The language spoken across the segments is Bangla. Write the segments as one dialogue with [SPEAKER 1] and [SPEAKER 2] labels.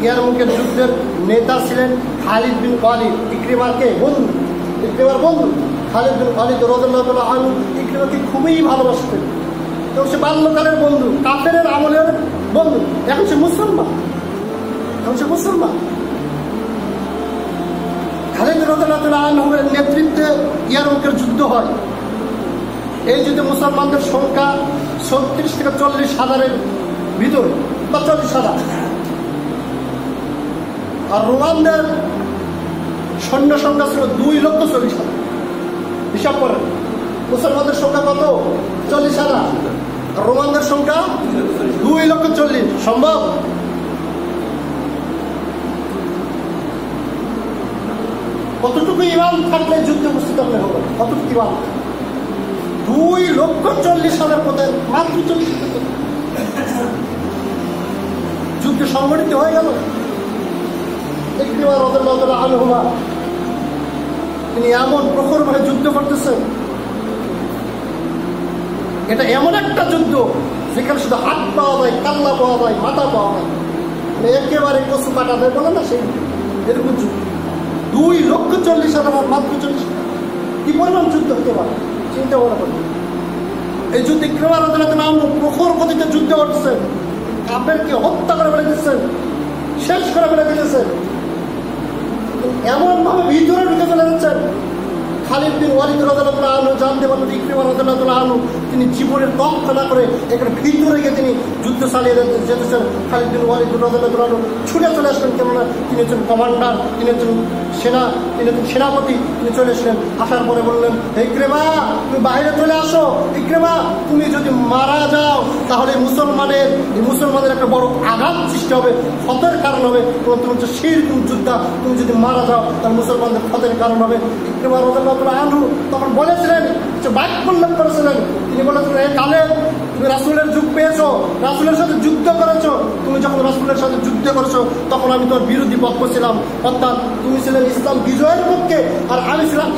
[SPEAKER 1] ইয়ারমুকের যুদ্ধের নেতা ছিলেন খালিদ বিন ওয়ালিদ, ইকরিমার বন্ধু খালিদ বিন ওয়ালিদ রাদিয়াল্লাহু তাআলা আনহু ইকরিমাকে খুবই ভালোবাসতেন। তো সে বাল্যকালের বন্ধু, কাফেরের আমলের বন্ধু, এখন সে মুসলমান। খালিদ রাদিয়াল্লাহু তাআলা আনহুর নেতৃত্বে ইয়ারমুকের যুদ্ধ হয়। এই যুদ্ধে মুসলমানদের সংখ্যা ৩৬ থেকে ৪০ হাজারের ভিতরে বা ৪০,০০০। আর রোমানদের সৈন্য সংখ্যা ছিল ২,৪০,০০০। হিসাব করেন মুসলমানদের সংখ্যা কত? ৪০,০০০। আর রোমানদের সংখ্যা ২,৪০,০০০। সম্ভব? কতটুকু ইমান থাকলে যুদ্ধে উপস্থিত হলে হবে? কতটুকু ইমান? ২,৪০,০০০ পথে মাত্র ৪০,০০০। যুদ্ধ সংগঠিত হয়ে গেল। ইকরিমা রাদিয়াল্লাহু তাআলা আনহু তিনি এমন প্রখরভাবে যুদ্ধ করতেছেন, এটা এমন একটা যুদ্ধ যেখানে শুধু হাত পাওয়া যায়, কাল্লা পাওয়া যায়, মাথা পাওয়া যায়, মানে একেবারে কচু কাটা যায় বলে না, সেই এরকম যুদ্ধ। ২,৪০,০০০ মাত্র ৪০। কি পরিমাণ যুদ্ধ হতে পারে চিন্তা করা করি। এই যুদ্ধে ইকরিমা রাদিয়াল্লাহু তাআলা আনহু প্রখর গতিতে যুদ্ধ করতেছেন, কাফেরকে হত্যা করে ফেলে দিচ্ছেন, শেষ করে ফেলে দিতেছেন। এমন ভাবে ভিতরে ঢুকে চলে যাচ্ছেন, খালিদ বিন ওয়ালিদ রাদিয়াল্লাহু তাআলা আনহু জানতে পারলেন ইকরিমা রাদিয়াল্লাহু তাআলা আনহু তিনি জীবনের রক্ষা না করে এখানে ভিতরে গিয়ে তিনি যুদ্ধ চালিয়ে যেতেছেন। খালিদ বিন ওয়ালিদ রাদিয়াল্লাহু তাআলা আনহু ছুটে চলে আসলেন, কেননা তিনি একজন কমান্ডার, তিনি একজন সেনাপতি। তিনি চলে আসলেন, আসার পরে বললেন, ইকরিমা তুমি বাইরে চলে আসো। ইকরিমা তুমি যদি মারা যাও তাহলে মুসলমানের একটা বড় আঘাত সৃষ্টি হবে, ফতের কারণ হবে। তুমি হচ্ছে সেইরকম যোদ্ধা, তুমি যদি মারা যাও তাহলে মুসলমানদের ফতের কারণ হবে। ইকরিমা রাদিয়াল্লাহু তাআলা আনহু তখন বলেছিলেন, যে বাক্য উল্লেখ করেছিলেন, তিনি বলেছিলেন, হে কালেব তুমি রাসূলের যুগ পেয়েছো, রাসূলের সাথে যুদ্ধ করেছো। তুমি যখন রাসূলের সাথে যুদ্ধ করেছো তখন আমি তোমার বিরোধী পক্ষ ছিলাম, অর্থাৎ তুমি ছিলেন ইসলাম বিজয়ের পক্ষে আর আমি ছিলাম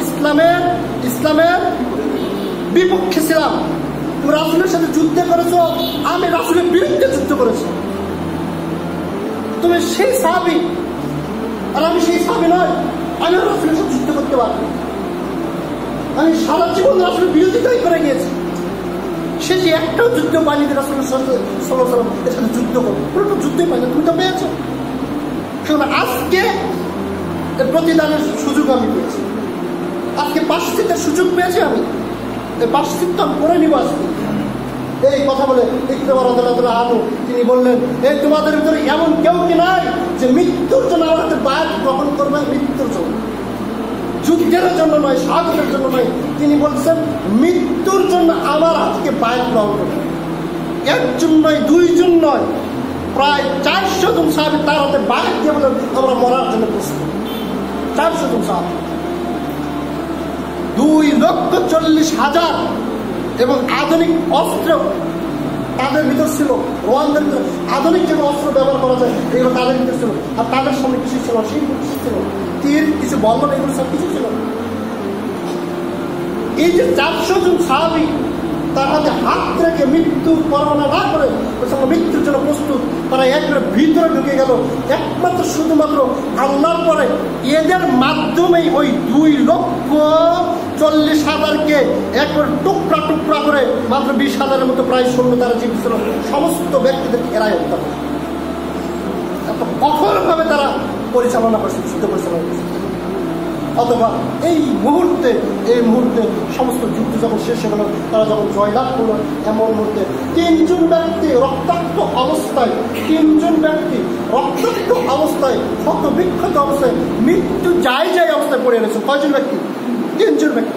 [SPEAKER 1] ইসলামের বিপক্ষে ছিলাম। তুমি রাসূলের সাথে যুদ্ধ করেছো, আমি রাসূলের বিরুদ্ধে যুদ্ধ করেছি। তুমি সেই সাহাবী আর আমি সেই সাহাবী নয়, আমি রাসূলের সাথে যুদ্ধ করতে পারবো। আমি সারা জীবন রাসূলের বিরোধিতাই করে গিয়েছি। সে যে একটাও যুদ্ধ পায়নি রাসূলের সাথে সাল্লাল্লাহু আলাইহি ওয়াসাল্লাম এর সাথে যুদ্ধ করবে, কোনো যুদ্ধই পাইনি, তুমি তো পেয়েছো। আজকে প্রতিদানের সুযোগ আমি পেয়েছি, আজকে পাশ্চিত্যের সুযোগ পেয়েছি, আমি এই পাশ্চিত্য করে নিব আজকে। এই কথা বলে ইকরিমা রাদিয়াল্লাহু তাআলা আনহু তিনি বললেন, এই তোমাদের ভিতরে এমন কেউ কি নাই যে মৃত্যুর জন্য আমার হাতে বায়াত গ্রহণ করবে? মৃত্যুর জন্য, যুদ্ধের জন্য নয়, শাহাদাতের জন্য নয়। তিনি বলছেন মৃত্যুর জন্য আমার হাতকে বায়াত গ্রহণ করবে। একজন নয়, দুইজন নয়, প্রায় ৪০০ জন সাহাবী তার হাতে বায়াত দিয়ে বলেন আমরা মরার জন্য প্রস্তুত। ৪০০ জন সাহাবী, ২,৪০,০০০ এবং আধুনিক অস্ত্র তাদের ভিতর ছিল। রোমানদের ভিতরে আধুনিক যে অস্ত্র ব্যবহার করা যায় এগুলো তাদের ভিতর ছিল। আর তাদের সামনে কিছু ছিল, সেই কিছু ছিল, তীর, কিছু বল্লম, এগুলো সব কিছু ছিল। এই যে ৪০০ জন সাহাবী তার হাতে হাত রেখে মৃত্যুর পরোয়ানা না করে মৃত্যুর জন্য প্রস্তুত, তারা একবারে ভিতরে ঢুকে গেল। একমাত্র শুধুমাত্র আল্লাহর পরে এদের মাধ্যমেই ওই ২,৪০,০০০কে একবার টুকরা টুকরা করে মাত্র ২০,০০০-এর মতো প্রায় সৈন্য তারা জীবিত ছিল, সমস্ত ব্যক্তিদেরকে এরাই হত্যা করে। এত কঠোরভাবে তারা পরিচালনা করছে, যুদ্ধ পরিচালনা করছে। অথবা এই মুহূর্তে সমস্ত যুদ্ধ যখন শেষ হয়ে গেল, তারা যখন জয়লাভ করলো, এমন মুহূর্তে তিনজন ব্যক্তি রক্তাক্ত অবস্থায় ক্ষত বিক্ষত অবস্থায় মৃত্যু যায় অবস্থায় পড়ে রয়েছে। কয়জন ব্যক্তি? ৩জন ব্যক্তি।